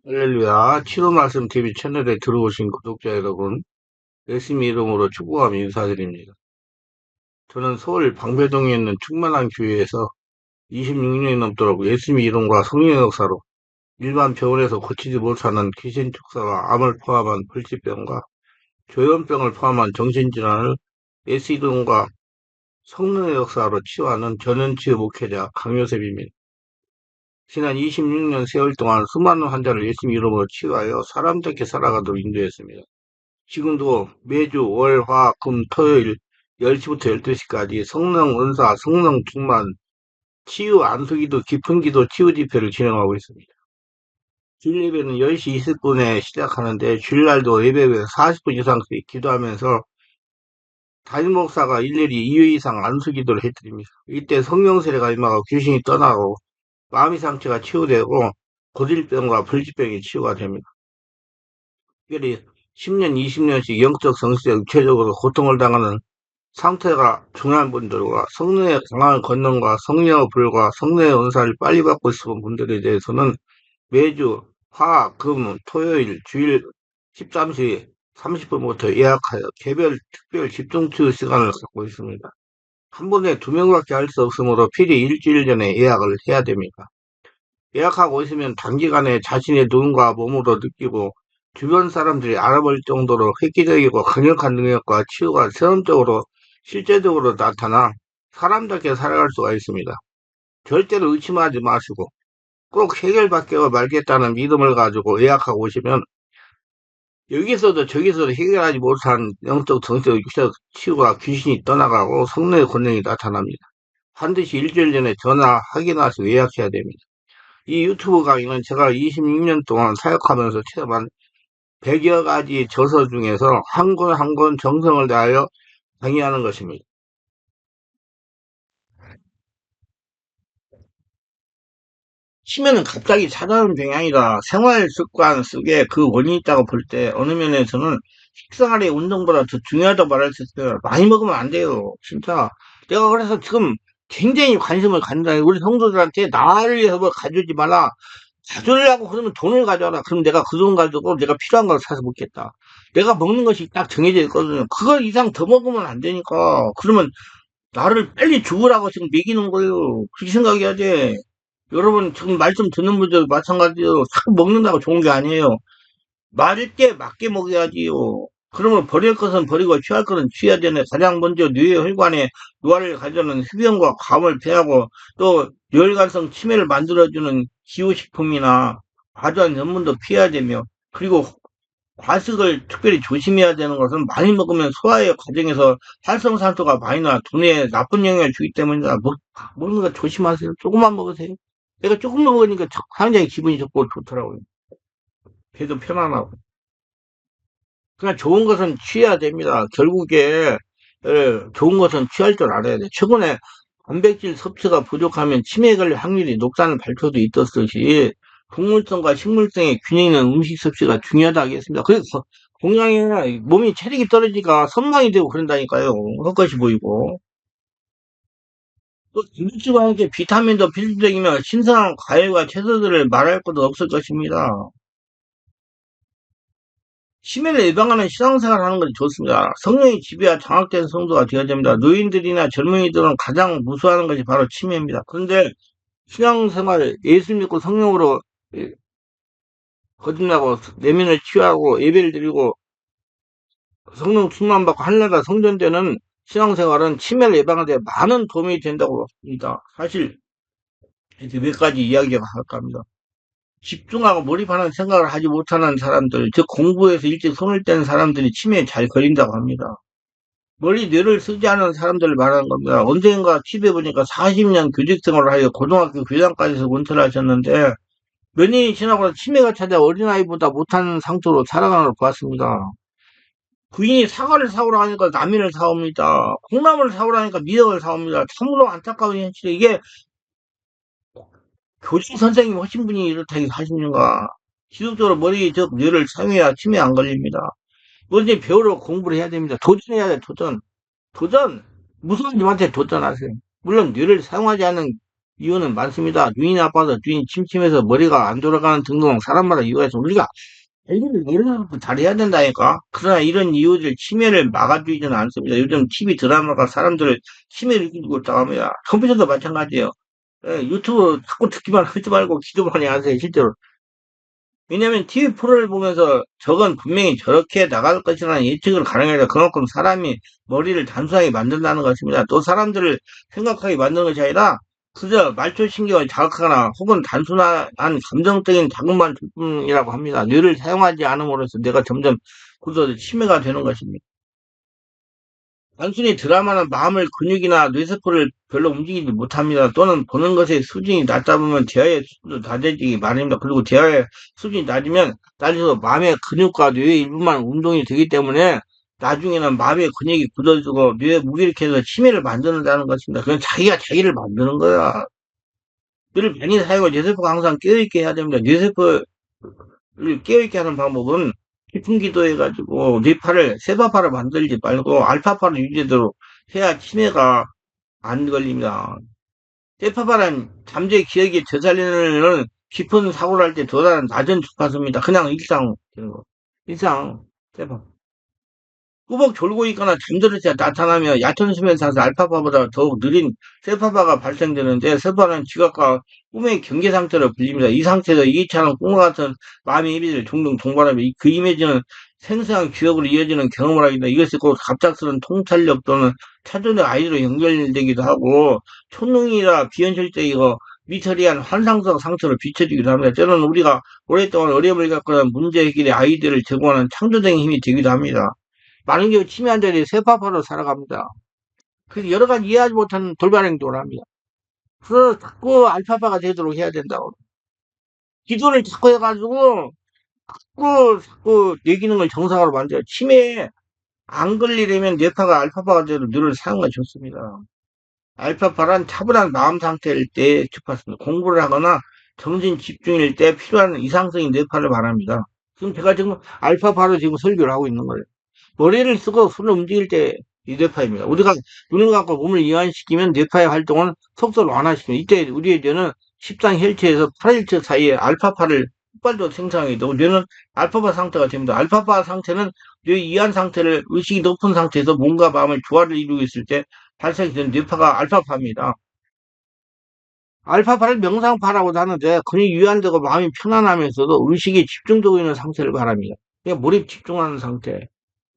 할렐루야. 치료 말씀 TV 채널에 들어오신 구독자 여러분, 예수님 이름으로 축복하며 인사드립니다. 저는 서울 방배동에 있는 충만한 교회에서 26년이 넘도록 예수님 이름과 성령의 역사로 일반 병원에서 고치지 못하는 귀신 축사와 암을 포함한 불치병과 조현병을 포함한 정신질환을 예수 이름과 성령의 역사로 치유하는 전현치유 목회자 강요셉입니다. 지난 26년 세월 동안 수많은 환자를 예수님 이름으로 치유하여 사람답게 살아가도록 인도했습니다. 지금도 매주 월, 화, 금, 토요일 10시부터 12시까지 성령 은사, 성령 충만, 치유 안수기도, 깊은 기도, 치유 집회를 진행하고 있습니다. 주일 예배는 10시 20분에 시작하는데 주일날도 예배 후에 40분 이상씩 기도하면서 담임 목사가 일일이 2회 이상 안수기도를 해드립니다. 이때 성령 세례가 임하고 귀신이 떠나고 마음의 상처가 치유되고 고질병과 불치병이 치유가 됩니다. 특별히 10년, 20년씩 영적 성실에 육체적으로 고통을 당하는 상태가 중요한 분들과 성령의 강한 권능과 성령의 불과 성령의 은사를 빨리 받고 싶은 분들에 대해서는 매주 화, 금, 토요일, 주일 13시 30분부터 예약하여 개별 특별 집중치유 시간을 갖고 있습니다. 한 번에 2명밖에 할 수 없으므로 필히 일주일 전에 예약을 해야 됩니다. 예약하고 있으면 단기간에 자신의 눈과 몸으로 느끼고 주변 사람들이 알아볼 정도로 획기적이고 강력한 능력과 치유가 체험적으로 실제적으로 나타나 사람답게 살아갈 수가 있습니다. 절대로 의심하지 마시고 꼭 해결받게 말겠다는 믿음을 가지고 예약하고 오시면 여기서도 저기서도 해결하지 못한 영적, 정적, 육적 치유가 귀신이 떠나가고 성령의 권능이 나타납니다. 반드시 일주일 전에 전화 확인하시고 예약해야 됩니다. 이 유튜브 강의는 제가 26년 동안 사역하면서 체험한 100여 가지 저서 중에서 한 권 한 권 정성을 다하여 강의하는 것입니다. 치매는 갑자기 찾아오는 병이 아니라 생활 습관 속에 그 원인이 있다고 볼 때 어느 면에서는 식생활의 운동보다 더 중요하다고 말할 수 있어요. 많이 먹으면 안 돼요. 진짜. 내가 그래서 지금 굉장히 관심을 갖는다. 우리 성도들한테 나를 위해서 뭐 가져오지 마라. 가져오려고 그러면 돈을 가져와라. 그럼 내가 그 돈 가지고 내가 필요한 걸 사서 먹겠다. 내가 먹는 것이 딱 정해져 있거든요. 그거 이상 더 먹으면 안 되니까. 그러면 나를 빨리 죽으라고 지금 먹이는 거예요. 그렇게 생각해야 돼. 여러분, 지금 말씀 듣는 분들 마찬가지로 자꾸 먹는다고 좋은 게 아니에요. 맞을 때 맞게 먹여야지요. 그러면 버릴 것은 버리고 취할 것은 취해야 되네. 가장 먼저 뇌 혈관에 노화를 가져오는 흡연과 감을 패하고 또 뇌혈관성 치매를 만들어주는 기호식품이나 과도한 전문도 피해야 되며 그리고 과식을 특별히 조심해야 되는 것은 많이 먹으면 소화의 과정에서 활성산소가 많이 나 두뇌에 나쁜 영향을 주기 때문이다. 먹는 거 조심하세요. 조금만 먹으세요. 내가 조금 먹으니까 굉장히 기분이 좋고 좋더라고요. 배도 편안하고. 그냥 좋은 것은 취해야 됩니다. 결국에 좋은 것은 취할 줄 알아야 돼. 최근에 단백질 섭취가 부족하면 치매 걸릴 확률이 높다는 발표도 있었듯이 동물성과 식물성의 균형 있는 음식 섭취가 중요하다 하겠습니다. 그래서 건강에 몸이 체력이 떨어지니까 선망이 되고 그런다니까요. 헛것이 보이고. 또 단백질과 함께 비타민도 필수적이며 신선한 과일과 채소들을 말할 것도 없을 것입니다. 치매를 예방하는 신앙생활을 하는 것이 좋습니다. 성령의 지배와 장악된 성도가 되어야 됩니다. 노인들이나 젊은이들은 가장 무서워하는 것이 바로 치매입니다. 그런데 신앙생활, 예수 믿고 성령으로 거듭나고 내면을 치유하고 예배를 드리고 성령 충만받고 하늘나라 성전되는 신앙생활은 치매를 예방하는 데 많은 도움이 된다고 봅니다. 사실 이렇게 몇 가지 이야기가 할까 합니다. 집중하고 몰입하는 생각을 하지 못하는 사람들, 즉 공부에서 일찍 손을 뗀 사람들이 치매에 잘 걸린다고 합니다. 멀리 뇌를 쓰지 않은 사람들을 말하는 겁니다. 언젠가 TV에 보니까 40년 교직 생활을 하여 고등학교 교장까지서 은퇴를 하셨는데 몇 년이 지나고 치매가 찾아 어린아이보다 못한 상태로 살아가는 걸 보았습니다. 부인이 사과를 사오라 하니까 라면을 사옵니다. 콩나물을 사오라 하니까 미역을 사옵니다. 참으로 안타까운 현실이 이게 교직 선생님 하신 분이 이렇다고 하시는가. 지속적으로 머리 즉 뇌를 사용해야 치매 안 걸립니다. 뭐든지 배우러 공부를 해야 됩니다. 도전해야 돼, 도전. 도전! 무서운 님한테 도전하세요. 물론 뇌를 사용하지 않는 이유는 많습니다. 눈이 나빠서, 눈이 침침해서 머리가 안 돌아가는 등등 사람마다 이유가 있어. 우리가 관리를 어려서 잘해야 된다니까. 그러나 이런 이유들 치매를 막아주지는 않습니다. 요즘 TV 드라마가 사람들을 치매를 일으키고 있다고 합니다. 컴퓨터도 마찬가지예요. 예, 유튜브 자꾸 듣기만 하지 말고 기도 많이 하세요, 실제로. 왜냐면 TV 프로를 보면서 저건 분명히 저렇게 나갈 것이라는 예측을 가능해서 그만큼 사람이 머리를 단순하게 만든다는 것입니다. 또 사람들을 생각하게 만드는 것이 아니라 그저 말초신경을 자극하거나 혹은 단순한 감정적인 자극만 줄 뿐이라고 합니다. 뇌를 사용하지 않음으로써 뇌가 점점 굳어져 치매가 되는 것입니다. 단순히 드라마는 마음을 근육이나 뇌세포를 별로 움직이지 못합니다. 또는 보는 것의 수준이 낮다 보면 대화의 수준도 낮아지기 마련입니다. 그리고 대화의 수준이 낮아서 마음의 근육과 뇌의 일부만 운동이 되기 때문에 나중에는 마음의 근육이 굳어지고 뇌에 무기력해서 치매를 만드는다는 것입니다. 그건 자기가 자기를 만드는 거야. 뇌를 많이 사용해 뇌세포가 항상 깨어있게 해야 됩니다. 뇌세포를 깨어있게 하는 방법은 깊은 기도해가지고 뇌파를 세파파를 만들지 말고 알파파를 유지되도록 해야 치매가 안 걸립니다. 세파파는 잠재 기억이 되살리는 깊은 사고를 할 때 더 낮은 주파수입니다. 그냥 일상 되는 거. 일상 세파. 꾸벅 졸고 있거나 잠들을 때 나타나며 얕은 수면에서 알파파보다 더욱 느린 세파파가 발생되는데 세파는 지각과 꿈의 경계 상태로 불립니다. 이 상태에서 이기처럼 꿈과 같은 마음의 이미지를 종종 동반하며 그 이미지는 생생한 기억으로 이어지는 경험을 하게 됩니다. 이것이 꼭 갑작스러운 통찰력 또는 차전의 아이로 연결되기도 하고 촌능이라 비현실적이고 미터리한 환상적 상태로 비춰지기도 합니다. 때로는 우리가 오랫동안 어려움을 겪거나 문제 해결의 아이디어를 제공하는 창조적인 힘이 되기도 합니다. 많은 경우 치매 환자들이 쇠파파로 살아갑니다. 그래서 여러 가지 이해하지 못하는 돌발 행동을 합니다. 그래서 자꾸 알파파가 되도록 해야 된다고. 기도를 자꾸 해가지고 자꾸 뇌 기능을 정상으로 만들어요. 치매에 안 걸리려면 뇌파가 알파파가 되도록 뇌를 사용하는 게 좋습니다. 알파파란 차분한 마음 상태일 때 주파수입니다. 공부를 하거나 정신 집중일 때 필요한 이상적인 뇌파를 말합니다. 지금 제가 지금 알파파로 지금 설교를 하고 있는 거예요. 머리를 쓰고 손을 움직일 때 이 뇌파입니다. 우리가 눈을 감고 몸을 이완시키면 뇌파의 활동을 속도로 완화시킵니다. 이때 우리의 뇌는 13Hz에서 8Hz 사이에 알파파를 폭발적으로 생성하게 되고 뇌는 알파파 상태가 됩니다. 알파파 상태는 뇌 이완 상태를 의식이 높은 상태에서 몸과 마음을 조화를 이루고 있을 때 발생이 되는 뇌파가 알파파입니다. 알파파를 명상파라고도 하는데 근육이 이완되고 마음이 편안하면서도 의식이 집중되고 있는 상태를 말합니다. 그냥 몰입 집중하는 상태.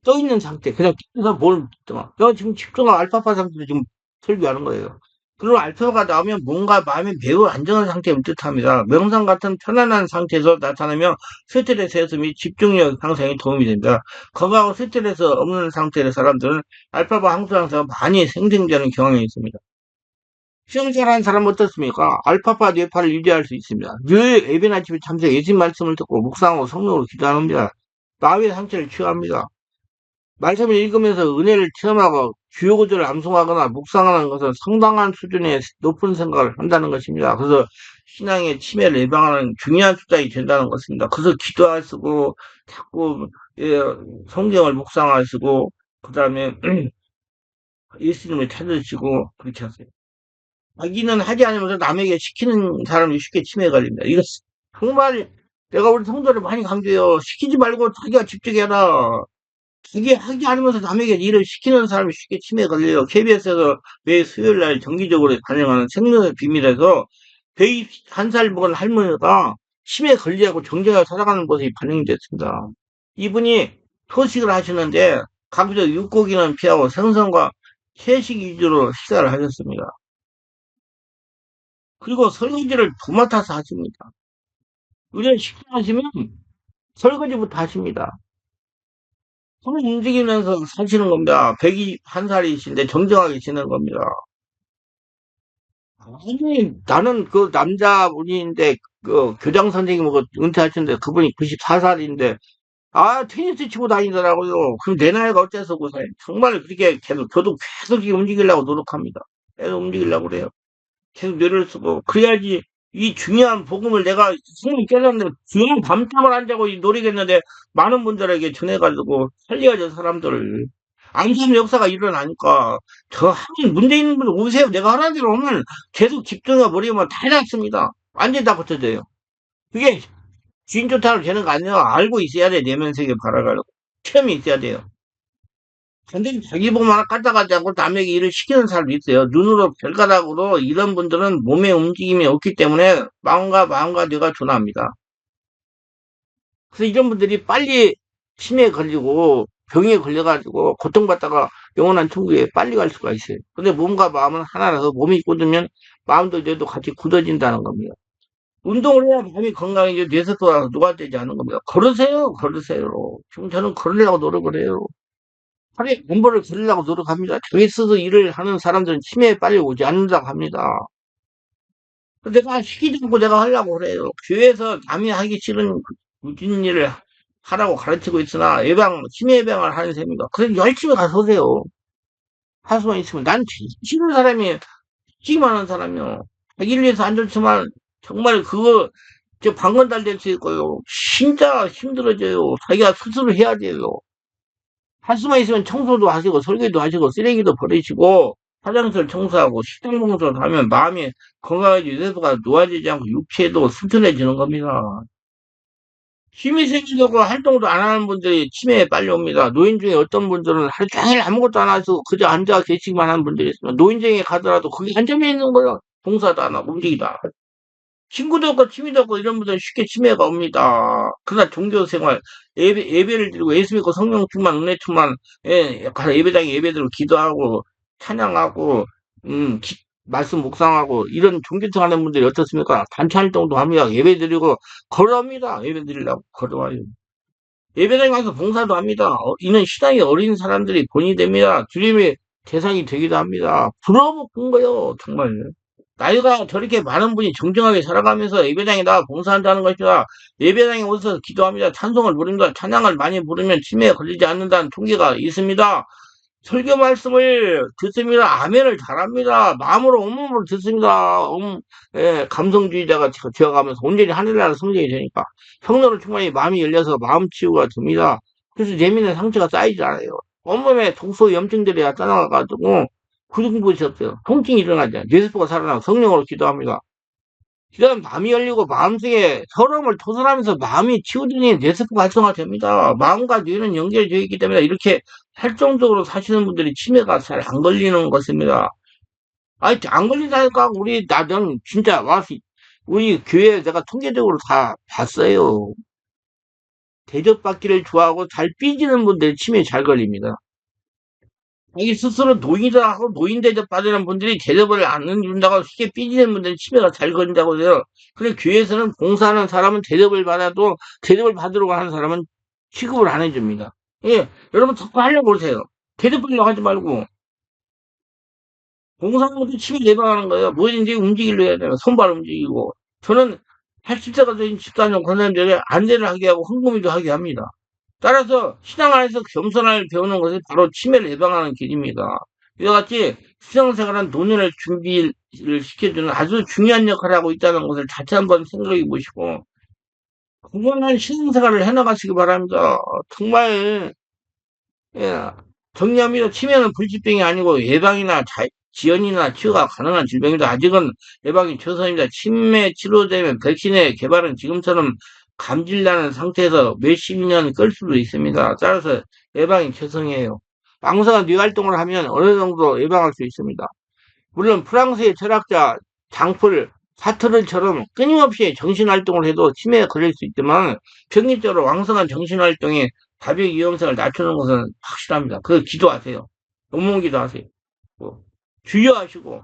떠 있는 상태, 그냥 계속 뭘, 내가 지금 집중하고 알파파 상태로 지금 설교하는 거예요. 그리고 알파가 나오면 뭔가 마음이 매우 안정한 상태를 뜻합니다. 명상 같은 편안한 상태에서 나타나며 스트레스 해소 및 집중력 향상에 도움이 됩니다. 건강하고 스트레스 없는 상태의 사람들은 알파파 항수 항상 많이 생성되는 경향이 있습니다. 시험 잘하는 사람은 어떻습니까? 알파파 뇌파를 유지할 수 있습니다. 늘 예배 아침에 참석 예수 말씀을 듣고 묵상하고 성령으로 기도합니다. 마음의 상태를 취합니다. 말씀을 읽으면서 은혜를 체험하고 주요 구절을 암송하거나 묵상하는 것은 상당한 수준의 높은 생각을 한다는 것입니다. 그래서 신앙의 치매를 예방하는 중요한 수단이 된다는 것입니다. 그래서 기도하시고 자꾸 예, 성경을 묵상하시고 그 다음에 예수님을 찾으시고 그렇게 하세요. 자기는 하지 않으면서 남에게 시키는 사람이 쉽게 치매에 걸립니다. 이거 정말 내가 우리 성도를 많이 강조해요. 시키지 말고 자기가 직접 해라. 이게 하지 않으면서 남에게 일을 시키는 사람이 쉽게 치매에 걸려요. KBS에서 매 수요일 날 정기적으로 반영하는 생명의 비밀에서 101살 먹은 할머니가 치매에 걸리고 정정하게 살아가는 것이 반영이 됐습니다. 이분이 소식을 하시는데 가급적 육고기는 피하고 생선과 채식 위주로 식사를 하셨습니다. 그리고 설거지를 도맡아서 하십니다. 우리는 식사하시면 설거지부터 하십니다. 손을 움직이면서 사시는 겁니다. 101살이신데 정정하게 지낸 겁니다. 아니, 나는 그 남자분인데, 그 교장 선생님하고 은퇴하셨는데, 그분이 94살인데, 아, 테니스 치고 다니더라고요. 그럼 내 나이가 어째서 그래. 정말 그렇게 계속, 저도 계속 움직이려고 노력합니다. 계속 움직이려고 그래요. 계속 뇌를 쓰고, 그래야지 이 중요한 복음을 내가 숨을 깨졌는데, 중요한 밤잠을 안 자고 노력했는데, 많은 분들에게 전해가지고 살려야죠, 사람들을. 암살 역사가 일어나니까 저 하긴 문제 있는 분들 오세요. 내가 하라는 대로 오면 계속 집중해 버리면 다 낫습니다. 완전히 다 고쳐져요. 그게 주인 좋다고 되는 거 아니에요. 알고 있어야 돼. 내면 세계 바라가지고 체험이 있어야 돼요. 근데 자기 보면 하나 까딱하지 않고 남에게 일을 시키는 사람도 있어요. 눈으로 별가닥으로 이런 분들은 몸의 움직임이 없기 때문에 마음과 뇌가 둔합니다. 그래서 이런 분들이 빨리 치매에 걸리고 병에 걸려가지고 고통받다가 영원한 천국에 빨리 갈 수가 있어요. 근데 몸과 마음은 하나라서 몸이 굳으면 마음도 뇌도 같이 굳어진다는 겁니다. 운동을 해야 마음이 건강해져 뇌세포가 노화되지 않는 겁니다. 걸으세요, 걸으세요. 지금 저는 걸으려고 노력을 해요. 하루에 공부를 걸으려고 노력합니다. 저기 서서 일을 하는 사람들은 치매에 빨리 오지 않는다고 합니다. 내가 시키지 않고 내가 하려고 그래요. 교회에서 남이 하기 싫은 무슨 일을 하라고 가르치고 있으나 치매 예방을 하는 셈입니다. 그래서 열심히 가서 하세요. 할 수만 있으면. 난 싫은 사람이, 찍기만 하는 사람이요. 자기를 위해서 안 좋지만, 정말 그거, 방건 달될 수 있고요. 진짜 힘들어져요. 자기가 스스로 해야 돼요. 할 수만 있으면 청소도 하시고, 설거지도 하시고, 쓰레기도 버리시고, 화장실 청소하고, 식당 청소를 하면 마음이 건강해지고, 뇌세포가 노화지지 않고, 육체도 튼튼해지는 겁니다. 힘이 생기려고 활동도 안 하는 분들이 치매에 빨리 옵니다. 노인 중에 어떤 분들은 하루 종일 아무것도 안 하시고 그저 앉아 계시기만 하는 분들이 있습니다. 노인정에 가더라도 거기 앉아만 있는 거예요. 봉사도 안 하고 움직이다. 안 하고. 친구도 없고 취미도 없고 이런 분들은 쉽게 치매가 옵니다. 그러나 종교생활, 예배를 드리고 예수 믿고 성령 충만, 은혜 충만, 가서 예배당에 예배드리고 기도하고 찬양하고, 말씀 묵상하고 이런 종교생활 하는 분들이 어떻습니까? 단체 활동도 합니다. 예배 드리고 걸어옵니다. 예배 드리려고 걸어와요. 예배당에 가서 봉사도 합니다. 이는 신앙이 어린 사람들이 본이 됩니다. 주님의 대상이 되기도 합니다. 부러운 거요, 정말. 나이가 저렇게 많은 분이 정정하게 살아가면서 예배당에 나와 봉사한다는 것이라 예배당에 오셔서 기도합니다. 찬송을 부릅니다. 찬양을 많이 부르면 치매에 걸리지 않는다는 통계가 있습니다. 설교 말씀을 듣습니다. 아멘을 잘합니다. 마음으로 온몸으로 듣습니다. 감성주의자가 되어가면서 온전히 하늘나라 성장이 되니까 성령을 충만히 마음이 열려서 마음 치유가 됩니다. 그래서 내면의 상처가 쌓이지 않아요. 온몸에 독소 염증들이 나타나가지고 구중부시 없어요. 통증이 일어나죠. 뇌세포가 살아나고 성령으로 기도합니다. 그다음 마음이 열리고 마음속에 서러움을 토설하면서 마음이 치유되니 뇌세포가 활성화됩니다. 마음과 뇌는 연결되어 있기 때문에 이렇게 활동적으로 사시는 분들이 치매가 잘 안 걸리는 것입니다. 아니 안 걸린다니까 나는 진짜 와서 우리 교회 내가 통계적으로 다 봤어요. 대접받기를 좋아하고 잘 삐지는 분들이 치매에 잘 걸립니다. 자기 스스로 노인이라 하고 노인 대접 받으는 분들이 대접을 안 준다고 쉽게 삐지는 분들이 치매가 잘 걸린다고 해요. 근데 교회에서는 봉사하는 사람은 대접을 받아도 대접을 받으려고 하는 사람은 취급을 안 해줍니다. 예, 여러분 자꾸 하려고 그러세요. 대접받으려고 하지 말고 봉사하는 것도 치매 예방하는 거예요. 뭐든지 움직이려 해야 돼요. 손발 움직이고. 저는 80세가 된 집사님 권사님들에게 안내를 하게 하고 헌금이도 하게 합니다. 따라서 신앙 안에서 겸손을 배우는 것이 바로 치매를 예방하는 길입니다. 이와 같이 신앙생활은 노년을 준비를 시켜주는 아주 중요한 역할을 하고 있다는 것을 다시 한번 생각해 보시고 건강한 신앙생활을 해나가시기 바랍니다. 정말 예, 정리합니다. 치매는 불치병이 아니고 예방이나 지연이나 치유가 가능한 질병입니다. 아직은 예방이 최선입니다. 치매 치료되면 백신의 개발은 지금처럼 감질나는 상태에서 몇십 년 끌 수도 있습니다. 따라서 예방이 최선이에요. 왕성한 뇌활동을 하면 어느 정도 예방할 수 있습니다. 물론 프랑스의 철학자 장풀 사트르처럼 끊임없이 정신활동을 해도 치매에 걸릴 수 있지만 평균적으로 왕성한 정신활동이 자백 위험성을 낮추는 것은 확실합니다. 그 기도하세요. 논문 기도하세요. 뭐, 주의하시고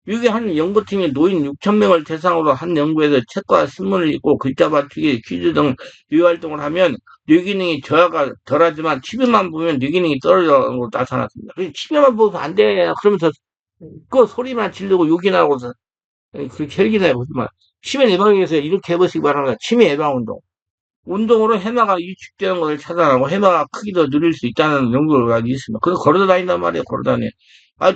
미국의 한 연구팀이 노인 6,000명을 대상으로 한 연구에서 책과 신문을 읽고 글자 맞추기, 퀴즈 등 뇌활동을 하면 뇌기능이 저하가 덜하지만 TV만 보면 뇌기능이 떨어지는 것으로 나타났습니다. TV만 보면 안 돼. 그러면서 그 소리만 지르고 욕이나 하고서 그렇게 헬기나 해보지만 치매 예방을 위해서 이렇게 해보시기 바랍니다. 치매 예방 운동. 운동으로 해마가 위축되는 것을 차단하고 해마가 크기도 늘릴 수 있다는 연구가 있습니다. 그래서 걸어 다닌단 말이에요, 걸어 다니.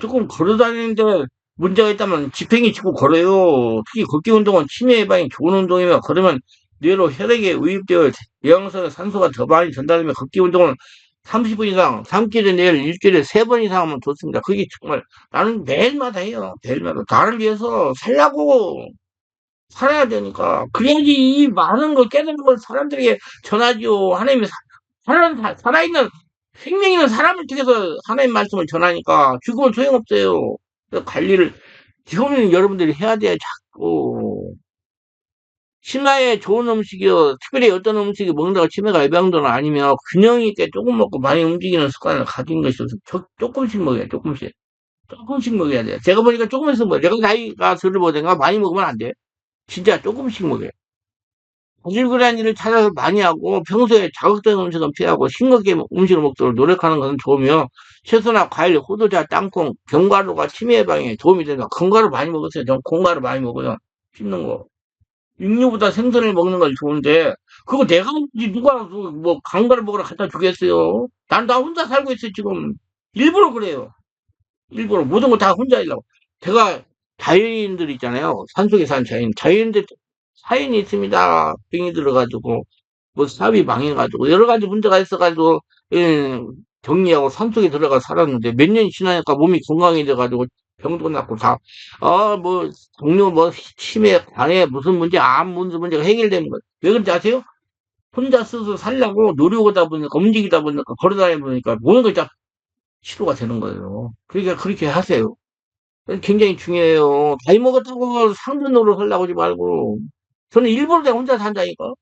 조금 걸어 다니는데 문제가 있다면 지팽이 치고 걸어요. 특히 걷기 운동은 치매 예방에 좋은 운동이며, 그러면 뇌로 혈액에 유입되어 영양소와 산소가 더 많이 전달되며 걷기 운동은 30분 이상, 삼키를 내일 일주일에 3번 이상 하면 좋습니다. 그게 정말 나는 매일마다 해요. 매일마다. 나를 위해서 살라고 살아야 되니까. 그래야지 이 많은 걸 깨달은 걸 사람들에게 전하지요. 하나님이 살아있는, 생명 있는 사람을 통해서 하나님 말씀을 전하니까 죽으면 소용없어요. 그래서 관리를, 지금은 여러분들이 해야 돼요, 자꾸. 치매에 좋은 음식이요. 특별히 어떤 음식이 먹는다고 치매가 예방도는 아니면 균형 있게 조금 먹고 많이 움직이는 습관을 가진 것이 좋습니다. 조금씩 먹어요, 조금씩. 조금씩 먹어야 돼요. 제가 보니까 조금씩 먹어요. 내가 나이가 들을 보든가 많이 먹으면 안 돼. 진짜 조금씩 먹어요. 바질구레한 일을 찾아서 많이 하고 평소에 자극적인 음식은 피하고 싱겁게 음식을 먹도록 노력하는 것은 좋으며 채소나 과일, 호두자, 땅콩, 견과류가 치매 예방에 도움이 된다. 견과류 많이 먹었어요. 전 견과류 많이 먹어요. 씹는 거. 육류보다 생선을 먹는 걸 좋은데 그거 내가 먹지 누가 그뭐 강가를 먹으러 갖다 주겠어요. 난 나 혼자 살고 있어요 지금. 일부러 그래요. 일부러 모든 거 다 혼자 하려고. 제가 자연인들 있잖아요. 산속에 사는 자연인들 사연이 있습니다. 병이 들어가지고 뭐 사업이 망해가지고 여러 가지 문제가 있어가지고 예, 정리하고 산속에 들어가 살았는데 몇 년이 지나니까 몸이 건강해져가지고 병도 낫고 다 뭐 동료 뭐 치매 간에 무슨 문제 암 무슨 문제가 해결되는 거예요. 왜 그런지 아세요? 혼자 스스로 살려고 노력하다 보니까 움직이다 보니까 걸어다니다 보니까 모든 걸 다 치료가 되는 거예요. 그러니까 그렇게 하세요. 굉장히 중요해요. 나이 먹었다고 상전으로 살라고 하지 말고 저는 일부러 내가 혼자 산다니까.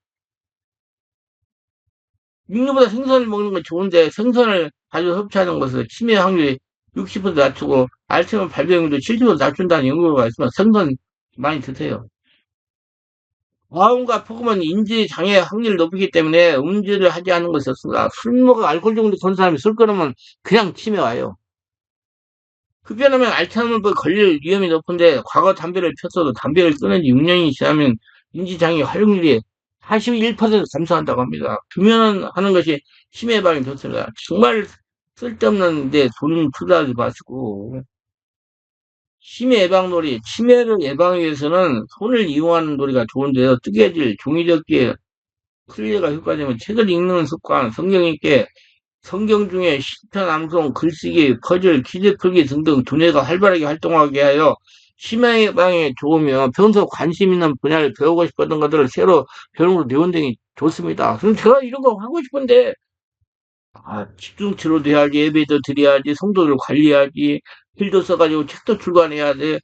육류보다 생선을 먹는 건 좋은데 생선을 자주 섭취하는 것은 치매 확률이 60% 낮추고 알츠하이머 발병률도 70% 낮춘다는 연구가 있으면 생선 많이 드세요. 과음과 폭음은 인지 장애 확률을 높이기 때문에 음주를 하지 않는 것이 좋습니다. 술 먹어 알코올 정도 건 사람이 술 끊으면 그냥 치매 와요. 흡연하면 알츠하이머에 걸릴 위험이 높은데 과거 담배를 폈어도 담배를 끊은 지 6년이 지나면 인지장애 활용률이 41% 감소한다고 합니다. 금연은 하는 것이 치매 예방에 좋습니다. 정말 쓸데없는 데 돈 투자하지 마시고 치매 예방 놀이, 치매를 예방하기 위해서는 손을 이용하는 놀이가 좋은데요. 뜨개질, 종이접기, 클리어가 효과적이면 책을 읽는 습관, 성경 읽기, 성경 중에 시편, 암송, 글쓰기, 퍼즐, 퀴즈 풀기 등등 두뇌가 활발하게 활동하게 하여 치매 예방에 좋으며 평소 관심 있는 분야를 배우고 싶었던 것들을 새로 배우는 걸 배운 등이 좋습니다. 그럼 제가 이런 거 하고 싶은데 집중치료도 해야지, 예배도 드려야지, 성도들 관리해야지, 글도 써가지고 책도 출간해야 돼.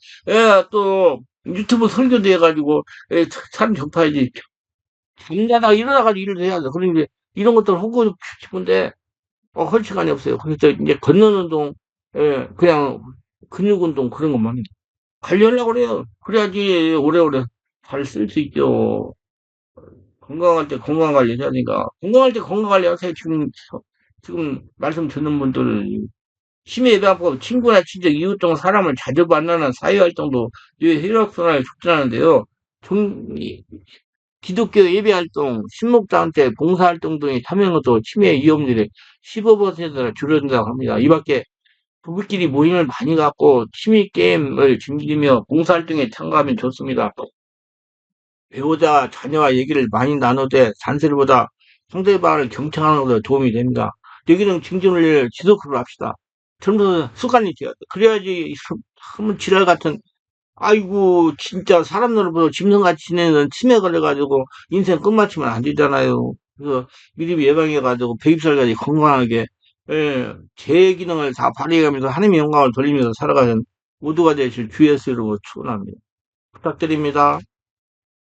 또 유튜브 설교도 해가지고 사람 접해야지. 잠자다가 일어나가지고 일을 해야 돼. 그러니 이런 것들 하고 싶은데 할 시간이 없어요. 그래서 이제 걷는 운동, 그냥 근육 운동 그런 것만 관리하려고 그래요. 그래야지 오래오래 잘 쓸 수 있죠. 건강할 때 건강 관리 해야 되니까. 건강할 때 건강 관리 하세요. 지금 말씀 듣는 분들, 치매 예방법, 친구나 친척, 이웃 등 사람을 자주 만나는 사회활동도 뇌 혈액순환을 촉진하는데요. 기독교 예배활동, 신목장 때 봉사활동 등에 참여하는 것도 치매 위험률이 15%나 줄어든다고 합니다. 이 밖에 부부끼리 모임을 많이 갖고 취미 게임을 즐기며 봉사활동에 참가하면 좋습니다. 배우자, 자녀와 얘기를 많이 나누되 잔소리보다 상대방을 경청하는 것도 도움이 됩니다. 여기는 증진을 지속으로 합시다. 젊은 습관이 돼야 돼. 그래야지 한번 지랄 같은 아이고 진짜 사람들을 보고 짐승같이 지내는 치매 걸려가지고 인생 끝마치면 안 되잖아요. 그래서 미리 예방해가지고 배입살까지 건강하게 제 기능을 다 발휘해가면서 하나님의 영광을 돌리면서 살아가는 모두가 되실 주 예수 이름으로 축원합니다. 부탁드립니다.